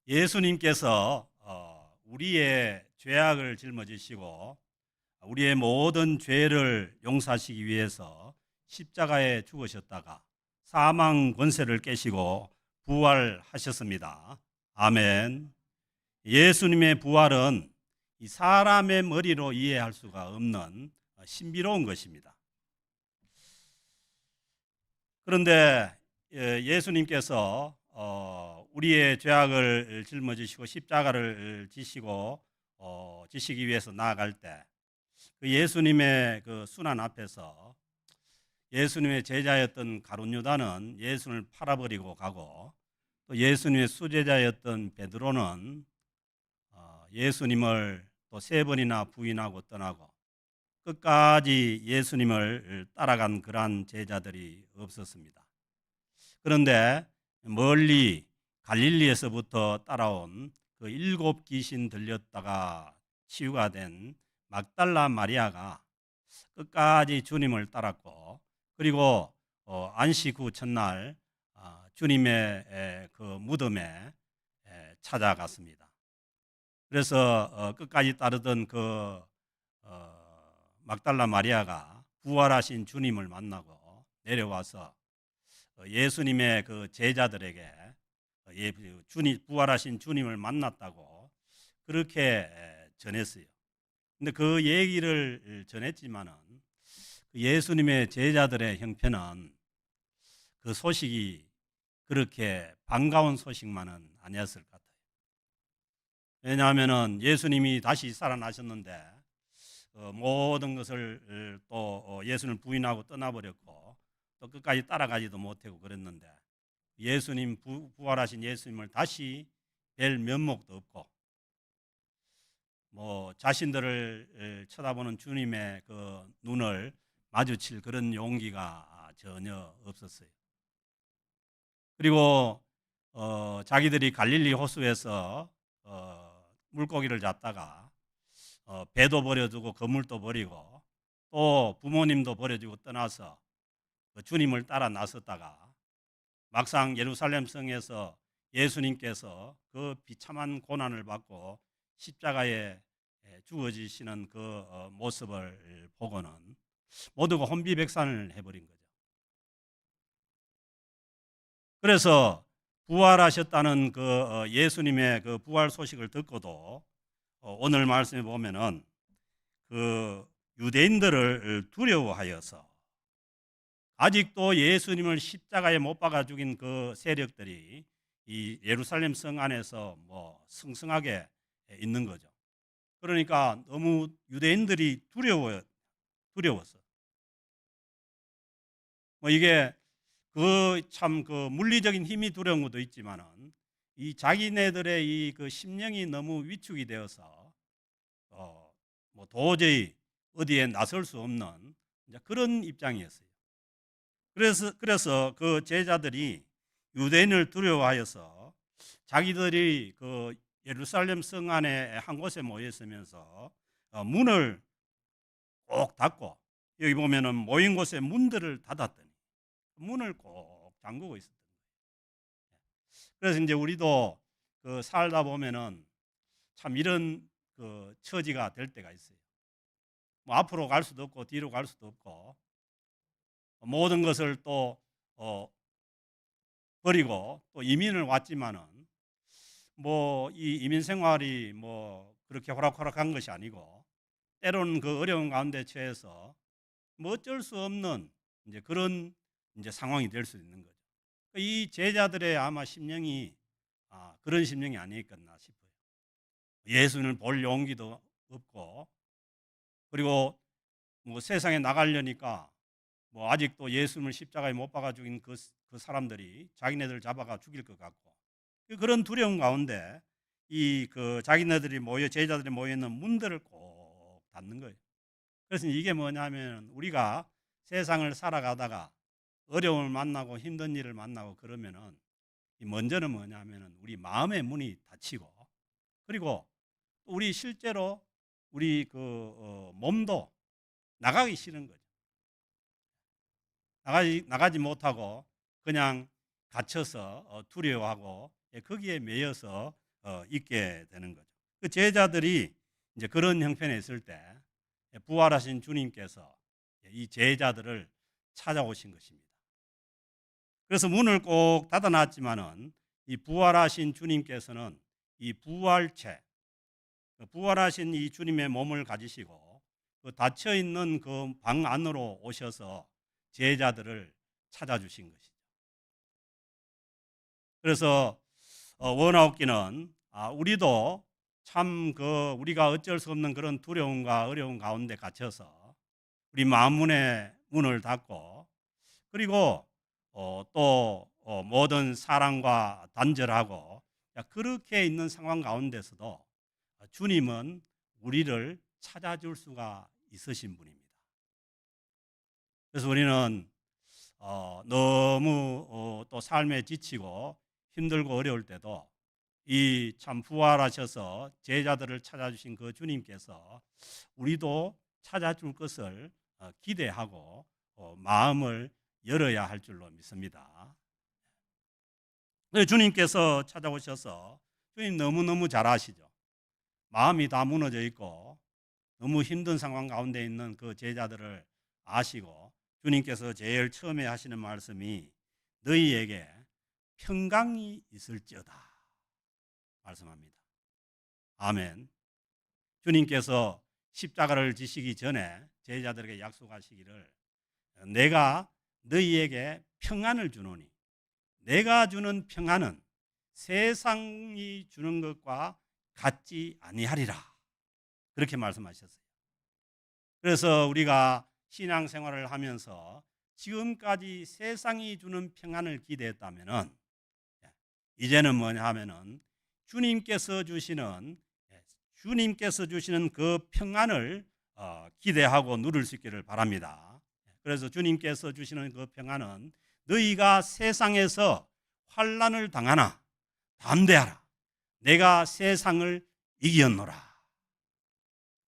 예수님께서 우리의 죄악을 짊어지시고 우리의 모든 죄를 용서하시기 위해서 십자가에 죽으셨다가 사망 권세를 깨시고 부활하셨습니다. 아멘. 예수님의 부활은 이 사람의 머리로 이해할 수가 없는 신비로운 것입니다. 그런데 예수님께서 우리의 죄악을 짊어지시고 십자가를 지시기 위해서 나아갈 때 그 예수님의 그 순환 앞에서 예수님의 제자였던 가룟 유다는 예수님을 팔아버리고 가고, 또 예수님의 수제자였던 베드로는 예수님을 또 3번이나 부인하고 떠나고 끝까지 예수님을 따라간 그러한 제자들이 없었습니다. 그런데 멀리 갈릴리에서부터 따라온 그 7 귀신 들렸다가 치유가 된 막달라 마리아가 끝까지 주님을 따랐고, 그리고 안식 후 첫날 주님의 그 무덤에 찾아갔습니다. 그래서 끝까지 따르던 그 막달라 마리아가 부활하신 주님을 만나고 내려와서 예수님의 그 제자들에게 부활하신 주님을 만났다고 그렇게 전했어요. 근데 그 얘기를 전했지만은 예수님의 제자들의 형편은 그 소식이 그렇게 반가운 소식만은 아니었을 것 같아요. 왜냐하면은 예수님이 다시 살아나셨는데 모든 것을 또 예수님을 부인하고 떠나버렸고 또 끝까지 따라가지도 못하고 그랬는데, 예수님 부활하신 예수님을 다시 뵐 면목도 없고 뭐 자신들을 쳐다보는 주님의 그 눈을 마주칠 그런 용기가 전혀 없었어요. 그리고 자기들이 갈릴리 호수에서 물고기를 잡다가 배도 버려두고 그물도 버리고 또 부모님도 버려주고 떠나서 그 주님을 따라 나섰다가 막상 예루살렘 성에서 예수님께서 그 비참한 고난을 받고 십자가에 죽어지시는 그 모습을 보고는 모두가 혼비백산을 해버린 거죠. 그래서 부활하셨다는 그 예수님의 그 부활 소식을 듣고도 오늘 말씀에 보면은 그 유대인들을 두려워하여서 아직도 예수님을 십자가에 못 박아 죽인 그 세력들이 이 예루살렘 성 안에서 뭐 승승하게 있는 거죠. 그러니까 너무 유대인들이 두려웠어. 뭐 이게 그 참 그 물리적인 힘이 두려운 것도 있지만은 이 자기네들의 이 그 심령이 너무 위축이 되어서 뭐 도저히 어디에 나설 수 없는 이제 그런 입장이었어요. 그래서 그 제자들이 유대인을 두려워하여서 자기들이 그 예루살렘 성 안에 한 곳에 모여 있으면서 문을 꼭 닫고, 여기 보면은 모인 곳에 문들을 닫았더니 문을 꼭 잠그고 있었던 거예요. 그래서 이제 우리도 그 살다 보면은 참 이런 그 처지가 될 때가 있어요. 뭐 앞으로 갈 수도 없고 뒤로 갈 수도 없고 모든 것을 또 버리고 또 이민을 왔지만은 뭐 이 이민 생활이 뭐 그렇게 호락호락한 것이 아니고 때로는 그 어려운 가운데 처해서 뭐 어쩔 수 없는 이제 그런 이제 상황이 될 수 있는 거죠. 이 제자들의 아마 심령이 그런 심령이 아니었나 싶어요. 예수님을 볼 용기도 없고, 그리고 뭐 세상에 나가려니까 뭐 아직도 예수님을 십자가에 못 박아 죽인 그 사람들이 자기네들 잡아가 죽일 것 같고, 그런 두려움 가운데 이 그 자기네들이 제자들이 모여 있는 문들을 꼭 닫는 거예요. 그래서 이게 뭐냐면 우리가 세상을 살아가다가 어려움을 만나고 힘든 일을 만나고 그러면은 먼저는 뭐냐면은 우리 마음의 문이 닫히고, 그리고 우리 실제로 우리 그 몸도 나가기 싫은 거죠. 나가지 못하고 그냥 갇혀서 두려워하고 거기에 매여서 있게 되는 거죠. 그 제자들이 이제 그런 형편에 있을 때 부활하신 주님께서 이 제자들을 찾아오신 것입니다. 그래서 문을 꼭 닫아놨지만은 이 부활하신 주님께서는 이 부활체, 부활하신 이 주님의 몸을 가지시고 그 닫혀 있는 그 방 안으로 오셔서 제자들을 찾아주신 것이죠. 그래서 원하옵기는 우리도 참 우리가 어쩔 수 없는 그런 두려움과 어려움 가운데 갇혀서 우리 마음문의 문을 닫고 그리고 또 모든 사랑과 단절하고 그렇게 있는 상황 가운데서도 주님은 우리를 찾아줄 수가 있으신 분입니다. 그래서 우리는 너무 또 삶에 지치고 힘들고 어려울 때도 이 참 부활하셔서 제자들을 찾아주신 그 주님께서 우리도 찾아줄 것을 기대하고 마음을 열어야 할 줄로 믿습니다. 주님께서 찾아오셔서 주님 너무너무 잘 아시죠. 마음이 다 무너져 있고 너무 힘든 상황 가운데 있는 그 제자들을 아시고 주님께서 제일 처음에 하시는 말씀이 너희에게 평강이 있을지어다 말씀합니다. 아멘. 주님께서 십자가를 지시기 전에 제자들에게 약속하시기를 내가 너희에게 평안을 주노니 내가 주는 평안은 세상이 주는 것과 같지 아니하리라 그렇게 말씀하셨어요. 그래서 우리가 신앙생활을 하면서 지금까지 세상이 주는 평안을 기대했다면은 이제는 뭐냐 하면은 주님께서 주시는 그 평안을 기대하고 누릴 수 있기를 바랍니다. 그래서 주님께서 주시는 그 평안은 너희가 세상에서 환난을 당하나 담대하라 내가 세상을 이겼노라.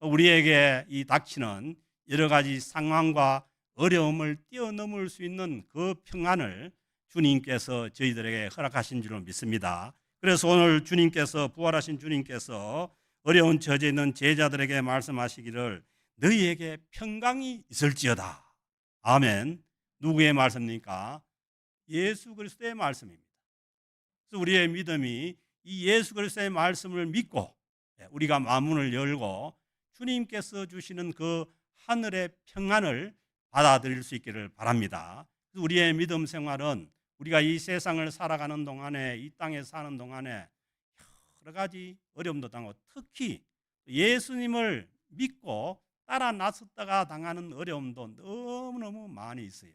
우리에게 이 닥치는 여러 가지 상황과 어려움을 뛰어넘을 수 있는 그 평안을 주님께서 저희들에게 허락하신 줄로 믿습니다. 그래서 오늘 주님께서 부활하신 주님께서 어려운 처지에 있는 제자들에게 말씀하시기를 너희에게 평강이 있을지어다. 아멘. 누구의 말씀입니까? 예수 그리스도의 말씀입니다. 그래서 우리의 믿음이 이 예수 그리스도의 말씀을 믿고 우리가 마음문을 열고 주님께서 주시는 그 하늘의 평안을 받아들일 수 있기를 바랍니다. 우리의 믿음 생활은 우리가 이 세상을 살아가는 동안에 이 땅에 사는 동안에 여러 가지 어려움도 당하고 특히 예수님을 믿고 따라 나섰다가 당하는 어려움도 너무너무 많이 있어요.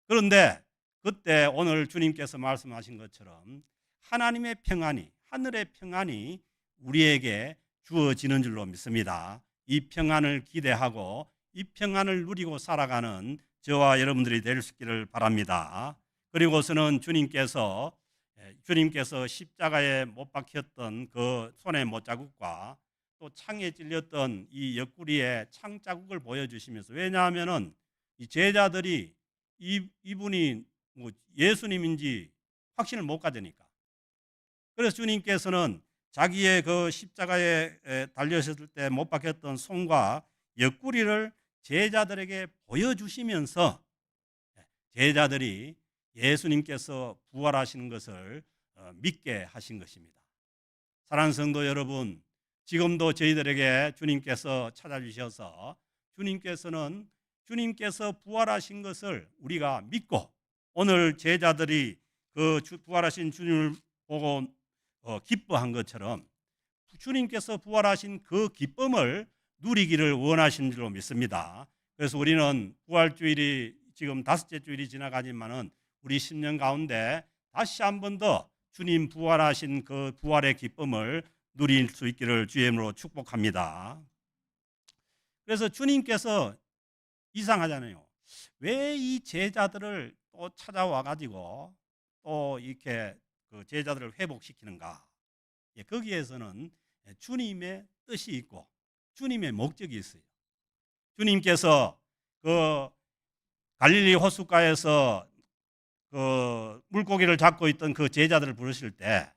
그런데 그때 오늘 주님께서 말씀하신 것처럼 하나님의 평안이 하늘의 평안이 우리에게 주어지는 줄로 믿습니다. 이 평안을 기대하고 이 평안을 누리고 살아가는 저와 여러분들이 될 수 있기를 바랍니다. 그리고서는 주님께서 십자가에 못 박혔던 그 손의 못자국과 또 창에 찔렸던 이 옆구리의 창자국을 보여주시면서 왜냐하면은 이 제자들이 이분이 뭐 예수님인지 확신을 못 가지니까 그래서 주님께서는 자기의 그 십자가에 달려있을 때 못 박혔던 손과 옆구리를 제자들에게 보여주시면서 제자들이 예수님께서 부활하시는 것을 믿게 하신 것입니다. 사랑하는 성도 여러분, 지금도 저희들에게 주님께서 찾아주셔서 주님께서 부활하신 것을 우리가 믿고 오늘 제자들이 그 부활하신 주님을 보고 기뻐한 것처럼 주님께서 부활하신 그 기쁨을 누리기를 원하신 줄로 믿습니다. 그래서 우리는 부활주일이 지금 5째 주일이 지나가지만은 우리 10년 가운데 다시 한 번 더 주님 부활하신 그 부활의 기쁨을 누릴 수 있기를 주의 이름으로 축복합니다. 그래서 주님께서 이상하잖아요. 왜 이 제자들을 또 찾아와 가지고 또 이렇게 그 제자들을 회복시키는가? 거기에서는 주님의 뜻이 있고 주님의 목적이 있어요. 주님께서 그 갈릴리 호숫가에서 그 물고기를 잡고 있던 그 제자들을 부르실 때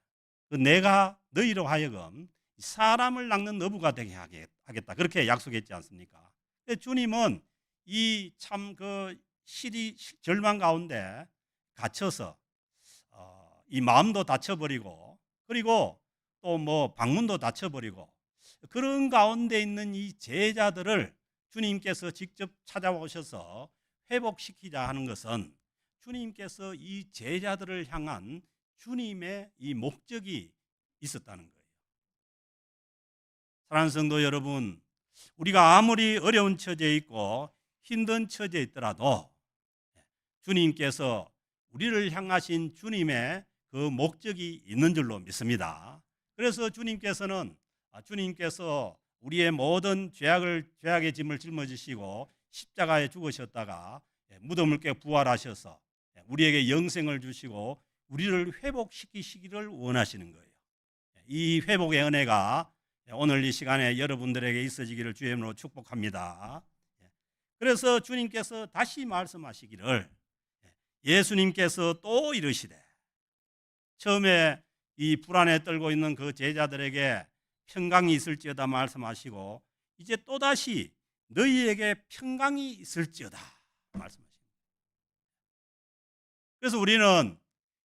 내가 너희로 하여금 사람을 낚는 어부가 되게 하겠다. 그렇게 약속했지 않습니까? 주님은 이 참 그 절망 가운데 갇혀서 이 마음도 다쳐버리고, 그리고 또 뭐 방문도 다쳐버리고, 그런 가운데 있는 이 제자들을 주님께서 직접 찾아오셔서 회복시키자 하는 것은 주님께서 이 제자들을 향한 주님의 이 목적이 있었다는 거예요. 사랑하는 성도 여러분, 우리가 아무리 어려운 처지에 있고 힘든 처지에 있더라도 주님께서 우리를 향하신 주님의 그 목적이 있는 줄로 믿습니다. 그래서 주님께서 우리의 모든 죄악의 짐을 짊어지시고 십자가에 죽으셨다가 무덤을 깨 부활하셔서 우리에게 영생을 주시고 우리를 회복시키시기를 원하시는 거예요. 이 회복의 은혜가 오늘 이 시간에 여러분들에게 있어지기를 주의 이름으로 축복합니다. 그래서 주님께서 다시 말씀하시기를, 예수님께서 또 이르시되, 처음에 이 불안에 떨고 있는 그 제자들에게 평강이 있을지어다 말씀하시고, 이제 또다시 너희에게 평강이 있을지어다 말씀하십니다. 그래서 우리는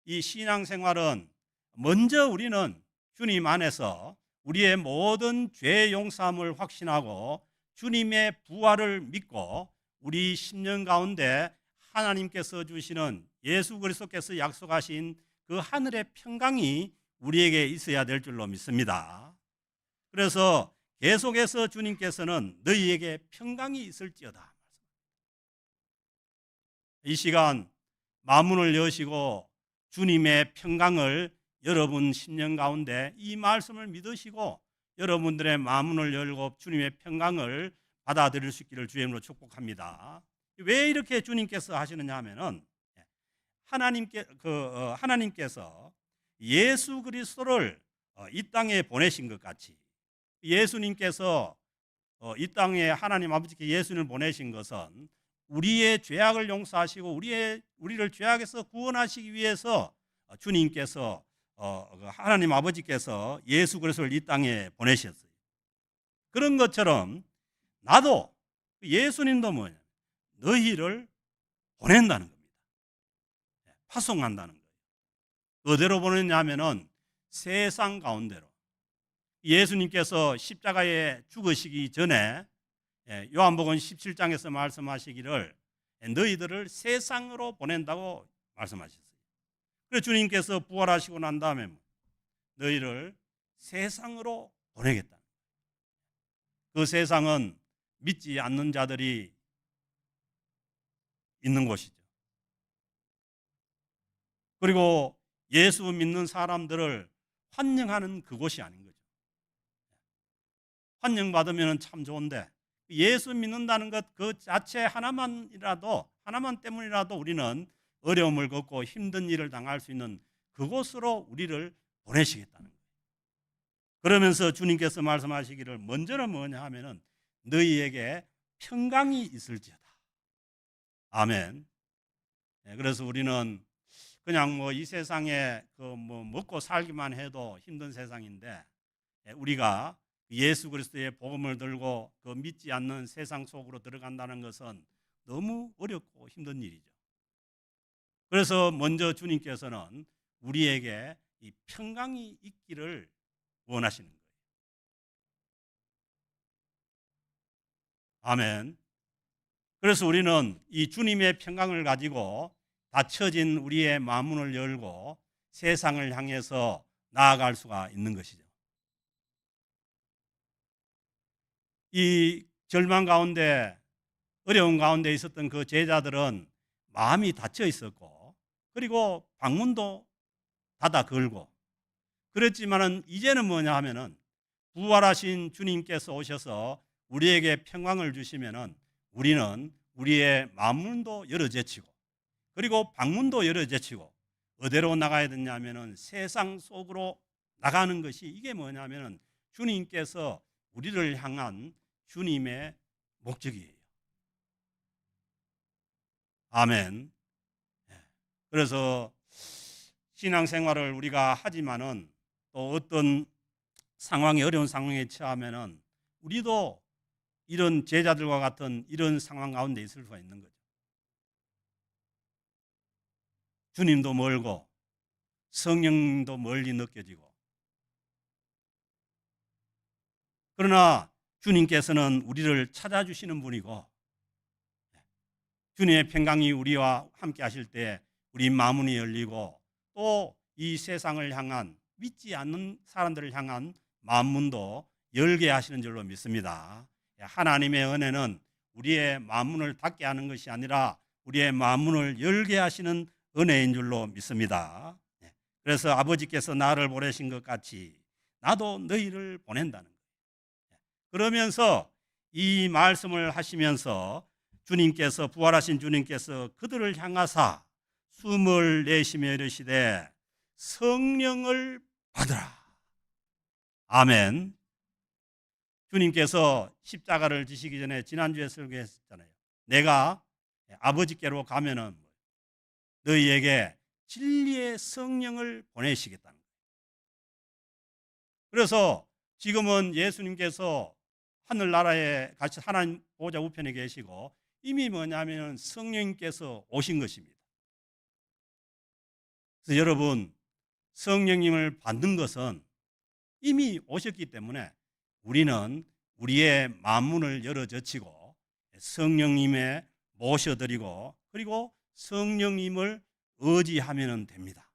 이 신앙생활은 먼저 우리는 주님 안에서 우리의 모든 죄 용서함을 확신하고 주님의 부활을 믿고 우리 심령 가운데 하나님께서 주시는, 예수 그리스도께서 약속하신 그 하늘의 평강이 우리에게 있어야 될 줄로 믿습니다. 그래서 계속해서 주님께서는 너희에게 평강이 있을지어다. 이 시간 마음문을 여시고 주님의 평강을 여러분 심령 가운데 이 말씀을 믿으시고 여러분들의 마음문을 열고 주님의 평강을 받아들일 수 있기를 주의 이름으로 축복합니다. 왜 이렇게 주님께서 하시느냐 하면은 하나님께서 예수 그리스도를 이 땅에 보내신 것 같이, 예수님께서 이 땅에 하나님 아버지께 예수님을 보내신 것은 우리의 죄악을 용서하시고 우리를 죄악에서 구원하시기 위해서 주님께서 하나님 아버지께서 예수 그리스도를 이 땅에 보내셨어요. 그런 것처럼 나도, 예수님도 뭐냐, 너희를 보낸다는 겁니다. 파송한다는 거예요. 어디로 보내냐면은 세상 가운데로. 예수님께서 십자가에 죽으시기 전에 요한복음 17장에서 말씀하시기를 너희들을 세상으로 보낸다고 말씀하셨어요. 그래서 주님께서 부활하시고 난 다음에 너희를 세상으로 보내겠다. 그 세상은 믿지 않는 자들이 있는 곳이죠. 그리고 예수 믿는 사람들을 환영하는 그곳이 아닌 거죠. 환영받으면 참 좋은데 예수 믿는다는 것 그 자체 하나만 때문이라도 우리는 어려움을 겪고 힘든 일을 당할 수 있는 그곳으로 우리를 보내시겠다는 거예요. 그러면서 주님께서 말씀하시기를 먼저는 뭐냐 하면은 너희에게 평강이 있을지어다. 아멘. 그래서 우리는 그냥 뭐 이 세상에 먹고 살기만 해도 힘든 세상인데, 우리가 예수 그리스도의 복음을 들고 그 믿지 않는 세상 속으로 들어간다는 것은 너무 어렵고 힘든 일이죠. 그래서 먼저 주님께서는 우리에게 이 평강이 있기를 원하시는 거예요. 아멘. 그래서 우리는 이 주님의 평강을 가지고 닫혀진 우리의 마음문을 열고 세상을 향해서 나아갈 수가 있는 것이죠. 이 절망 가운데, 어려운 가운데 있었던 그 제자들은 마음이 닫혀 있었고, 그리고 방문도 닫아 걸고, 그랬지만은 이제는 뭐냐 하면은 부활하신 주님께서 오셔서 우리에게 평강을 주시면은 우리는 우리의 마음문도 열어 제치고, 그리고 방문도 열어 제치고, 어디로 나가야 되냐면은 세상 속으로 나가는 것이, 이게 뭐냐면은 주님께서 우리를 향한 주님의 목적이에요. 아멘. 그래서 신앙생활을 우리가 하지만은 또 어떤 상황이 어려운 상황에 처하면은 우리도 이런 제자들과 같은 이런 상황 가운데 있을 수가 있는 거죠. 주님도 멀고 성령도 멀리 느껴지고, 그러나 주님께서는 우리를 찾아주시는 분이고, 주님의 평강이 우리와 함께 하실 때 우리 마음문이 열리고, 또 이 세상을 향한, 믿지 않는 사람들을 향한 마음문도 열게 하시는 줄로 믿습니다. 하나님의 은혜는 우리의 마음문을 닫게 하는 것이 아니라 우리의 마음문을 열게 하시는 은혜인 줄로 믿습니다. 그래서 아버지께서 나를 보내신 것 같이 나도 너희를 보낸다는 거예요. 그러면서 이 말씀을 하시면서 주님께서, 부활하신 주님께서 그들을 향하사 숨을 내쉬며 이르시되 성령을 받으라. 아멘. 주님께서 십자가를 지시기 전에 지난주에 설교했잖아요. 내가 아버지께로 가면은 너희에게 진리의 성령을 보내시겠다는 거예요. 그래서 지금은 예수님께서 하늘나라에 같이 하나님 보좌 우편에 계시고, 이미 뭐냐면 성령님께서 오신 것입니다. 그래서 여러분, 성령님을 받는 것은 이미 오셨기 때문에 우리는 우리의 마음문을 열어젖히고 성령님의 모셔드리고, 그리고 성령님을 의지하면 됩니다.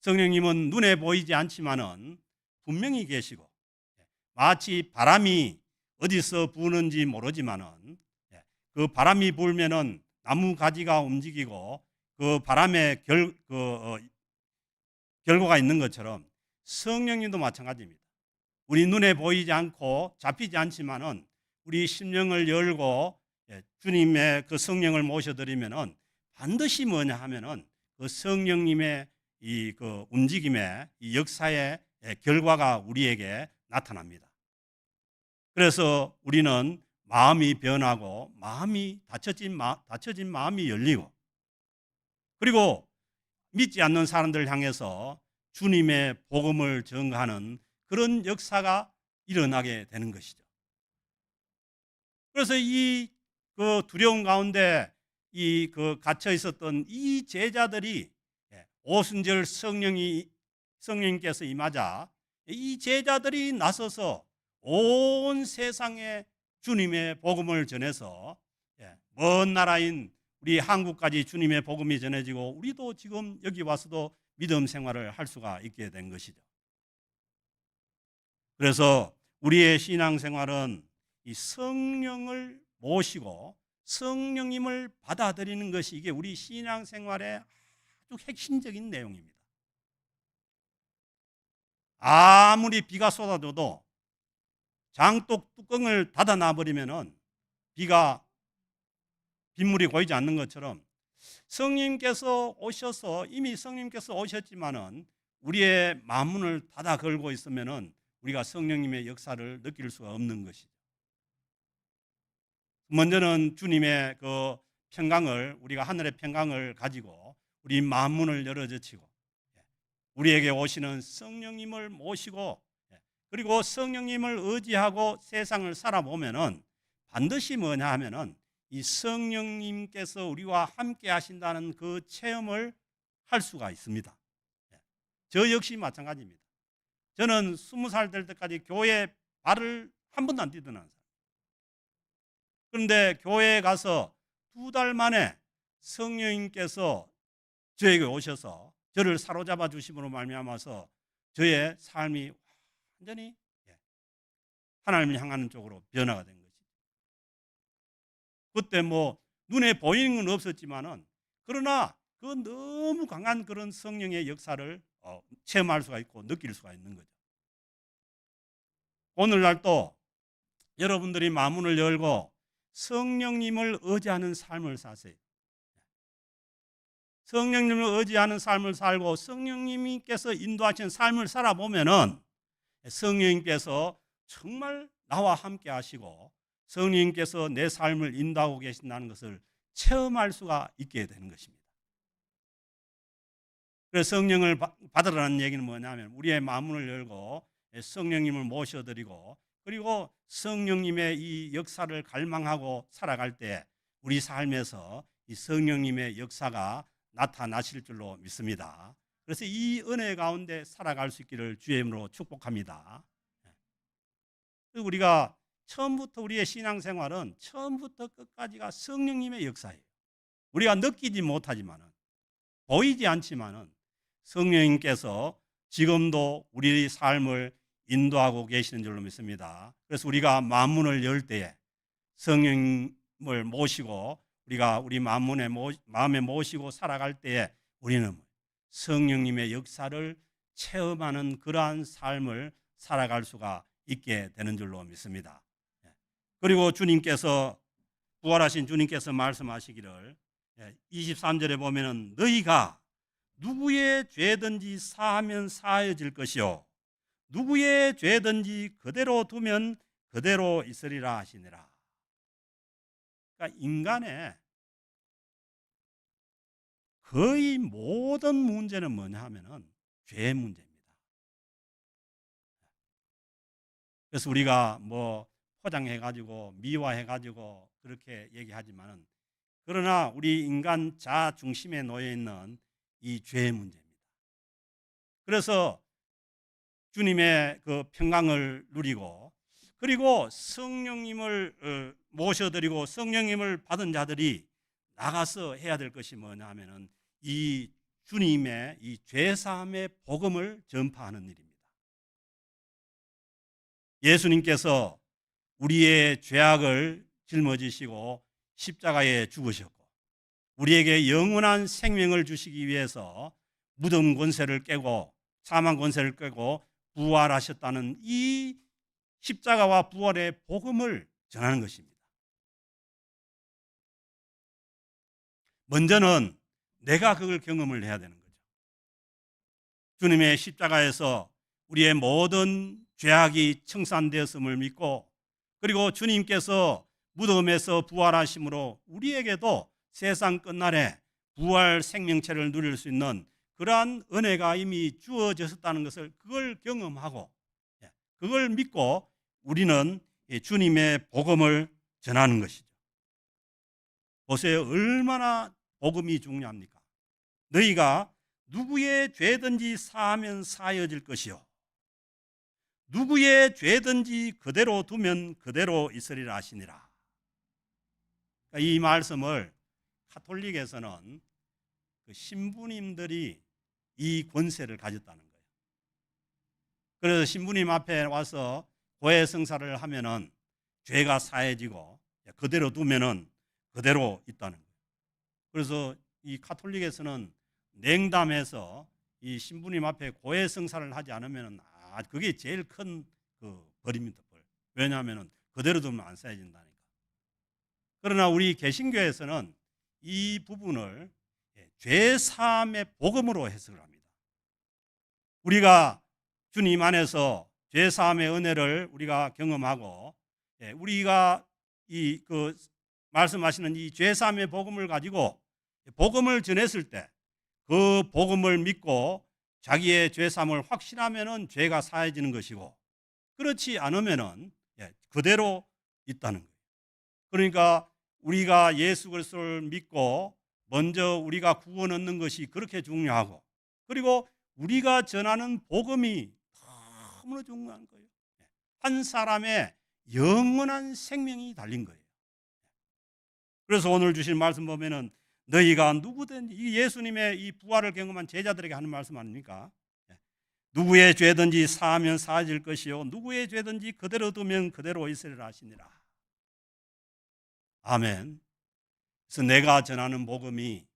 성령님은 눈에 보이지 않지만은 분명히 계시고, 마치 바람이 어디서 부는지 모르지만은 그 바람이 불면은 나무 가지가 움직이고 그 바람에 결과가 있는 것처럼 성령님도 마찬가지입니다. 우리 눈에 보이지 않고 잡히지 않지만은 우리 심령을 열고 주님의 그 성령을 모셔드리면은 반드시 뭐냐 하면은 그 성령님의 이 그 움직임의 이 역사의 결과가 우리에게 나타납니다. 그래서 우리는 마음이 변하고, 마음이 닫혀진 마음이 열리고, 그리고 믿지 않는 사람들을 향해서 주님의 복음을 전하는 그런 역사가 일어나게 되는 것이죠. 그래서 이 그 두려움 가운데 이 그 갇혀 있었던 이 제자들이 오순절 성령님께서 임하자 이 제자들이 나서서 온 세상에 주님의 복음을 전해서 먼 나라인 우리 한국까지 주님의 복음이 전해지고, 우리도 지금 여기 와서도 믿음 생활을 할 수가 있게 된 것이죠. 그래서 우리의 신앙생활은 이 성령을 모시고 성령님을 받아들이는 것이, 이게 우리 신앙생활의 아주 핵심적인 내용입니다. 아무리 비가 쏟아져도 장독 뚜껑을 닫아 놔버리면은 빗물이 고이지 않는 것처럼 성령님께서 오셔서, 이미 성령님께서 오셨지만은 우리의 마음문을 닫아 걸고 있으면은 우리가 성령님의 역사를 느낄 수가 없는 것이죠. 먼저는 주님의 그 평강을, 우리가 하늘의 평강을 가지고 우리 마음문을 열어젖히고 우리에게 오시는 성령님을 모시고, 그리고 성령님을 의지하고 세상을 살아보면은 반드시 뭐냐 하면은 이 성령님께서 우리와 함께 하신다는 그 체험을 할 수가 있습니다. 저 역시 마찬가지입니다. 저는 20살 될 때까지 교회에 발을 한 번도 안 디디는 사람. 그런데 교회에 가서 2달 만에 성령님께서 저에게 오셔서 저를 사로잡아 주심으로 말미암아서 저의 삶이 완전히 하나님을 향하는 쪽으로 변화가 된 것이죠. 그때 뭐 눈에 보이는 건 없었지만은, 그러나 그 너무 강한 그런 성령의 역사를 체험할 수가 있고 느낄 수가 있는 거죠. 오늘날 또 여러분들이 마음문을 열고 성령님을 의지하는 삶을 사세요. 성령님을 의지하는 삶을 살고 성령님께서 인도하신 삶을 살아보면은 성령님께서 정말 나와 함께 하시고 성령님께서 내 삶을 인도하고 계신다는 것을 체험할 수가 있게 되는 것입니다. 그래서 성령을 받으라는 얘기는 뭐냐면 우리의 마음을 열고 성령님을 모셔드리고 그리고 성령님의 이 역사를 갈망하고 살아갈 때 우리 삶에서 이 성령님의 역사가 나타나실 줄로 믿습니다. 그래서 이 은혜 가운데 살아갈 수 있기를 주의 이름으로 축복합니다. 우리가 처음부터 우리의 신앙생활은 처음부터 끝까지가 성령님의 역사예요. 우리가 느끼지 못하지만은 보이지 않지만은 성령님께서 지금도 우리 삶을 인도하고 계시는 줄로 믿습니다. 그래서 우리가 마음문을 열 때에 성령님을 모시고 우리가 우리 마음에 모시고 살아갈 때에 우리는 성령님의 역사를 체험하는 그러한 삶을 살아갈 수가 있게 되는 줄로 믿습니다. 그리고 주님께서 부활하신 주님께서 말씀하시기를 23절에 보면은 너희가 누구의 죄든지 사하면 사해질 것이요 누구의 죄든지 그대로 두면 그대로 있으리라 하시니라. 그러니까 인간의 거의 모든 문제는 뭐냐 하면은 죄 문제입니다. 그래서 우리가 뭐 포장해가지고 미화해가지고 그렇게 얘기하지만은 그러나 우리 인간 자아 중심에 놓여 있는 이 죄의 문제입니다. 그래서 주님의 그 평강을 누리고 그리고 성령님을 모셔드리고 성령님을 받은 자들이 나가서 해야 될 것이 뭐냐 하면은 이 주님의 이 죄사함의 복음을 전파하는 일입니다. 예수님께서 우리의 죄악을 짊어지시고 십자가에 죽으셨고 우리에게 영원한 생명을 주시기 위해서 무덤 권세를 깨고 사망 권세를 깨고 부활하셨다는 이 십자가와 부활의 복음을 전하는 것입니다. 먼저는 내가 그걸 경험을 해야 되는 거죠. 주님의 십자가에서 우리의 모든 죄악이 청산되었음을 믿고 그리고 주님께서 무덤에서 부활하심으로 우리에게도 세상 끝날에 부활 생명체를 누릴 수 있는 그러한 은혜가 이미 주어졌다는 것을 그걸 경험하고 그걸 믿고 우리는 주님의 복음을 전하는 것이죠. 보세요. 얼마나 복음이 중요합니까? 너희가 누구의 죄든지 사하면 사여질 것이요 누구의 죄든지 그대로 두면 그대로 있으리라 하시니라. 이 말씀을 가톨릭에서는 그 신부님들이 이 권세를 가졌다는 거예요. 그래서 신부님 앞에 와서 고해성사를 하면은 죄가 사해지고 그대로 두면은 그대로 있다는 거예요. 그래서 이 가톨릭에서는 냉담해서 이 신부님 앞에 고해성사를 하지 않으면은 그게 제일 큰 그 벌입니다. 벌. 왜냐하면은 그대로 두면 안 사해진다니까. 그러나 우리 개신교에서는 이 부분을 죄 사함의 복음으로 해석을 합니다. 우리가 주님 안에서 죄 사함의 은혜를 우리가 경험하고 우리가 이 그 말씀하시는 이 죄 사함의 복음을 가지고 복음을 전했을 때 그 복음을 믿고 자기의 죄 사함을 확신하면은 죄가 사해지는 것이고 그렇지 않으면은 그대로 있다는 거예요. 그러니까 우리가 예수 그리스도를 믿고 먼저 우리가 구원 얻는 것이 그렇게 중요하고 그리고 우리가 전하는 복음이 너무나 중요한 거예요. 한 사람의 영원한 생명이 달린 거예요. 그래서 오늘 주신 말씀 보면은 너희가 누구든지 이 예수님의 이 부활을 경험한 제자들에게 하는 말씀 아닙니까? 누구의 죄든지 사하면 사해질 것이요 누구의 죄든지 그대로 두면 그대로 있으리라 하시니라. 아멘. 그래서 내가 전하는 복음이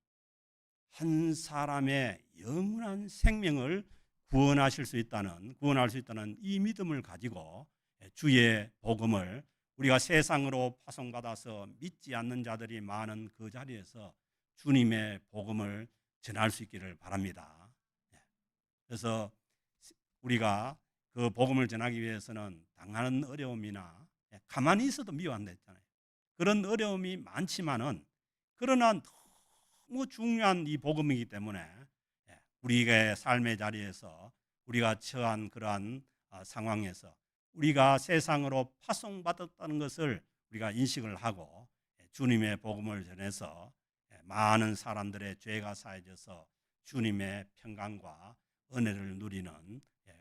한 사람의 영원한 생명을 구원할 수 있다는 이 믿음을 가지고 주의 복음을 우리가 세상으로 파송받아서 믿지 않는 자들이 많은 그 자리에서 주님의 복음을 전할 수 있기를 바랍니다. 그래서 우리가 그 복음을 전하기 위해서는 당하는 어려움이나 가만히 있어도 미워한다 했잖아요. 그런 어려움이 많지만은 그러나 너무 중요한 이 복음이기 때문에 우리의 삶의 자리에서 우리가 처한 그러한 상황에서 우리가 세상으로 파송받았다는 것을 우리가 인식을 하고 주님의 복음을 전해서 많은 사람들의 죄가 사해져서 주님의 평강과 은혜를 누리는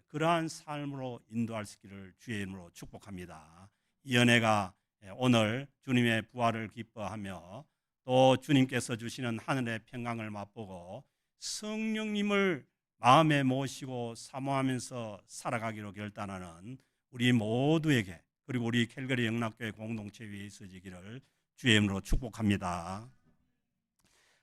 그러한 삶으로 인도할 수 있기를 주의 이름으로 축복합니다. 이 은혜가 오늘 주님의 부활을 기뻐하며 또 주님께서 주시는 하늘의 평강을 맛보고 성령님을 마음에 모시고 사모하면서 살아가기로 결단하는 우리 모두에게, 그리고 우리 캘거리 영락교회 공동체 위에 있어지기를 주의 이름으로 축복합니다.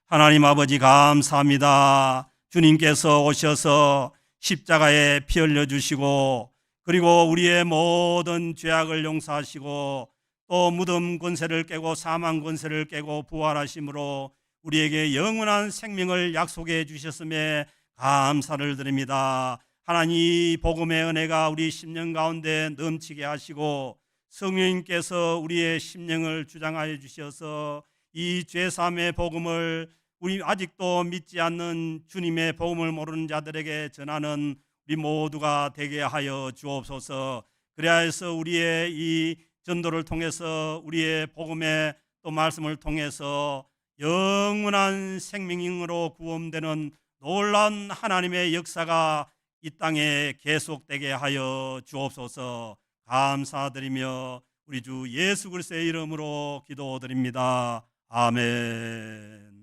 하나님 아버지 감사합니다. 주님께서 오셔서 십자가에 피 흘려주시고 그리고 우리의 모든 죄악을 용서하시고 또 무덤 권세를 깨고 사망 권세를 깨고 부활하심으로 우리에게 영원한 생명을 약속해 주셨음에 감사를 드립니다. 하나님, 복음의 은혜가 우리 심령 가운데 넘치게 하시고 성령님께서 우리의 심령을 주장하여 주셔서 이 죄사함의 복음을 우리 아직도 믿지 않는 주님의 복음을 모르는 자들에게 전하는 우리 모두가 되게 하여 주옵소서. 그리하여서 우리의 이 전도를 통해서 우리의 복음의 또 말씀을 통해서 영원한 생명으로 구원되는 놀라운 하나님의 역사가 이 땅에 계속되게 하여 주옵소서. 감사드리며 우리 주 예수 그리스도의 이름으로 기도드립니다. 아멘.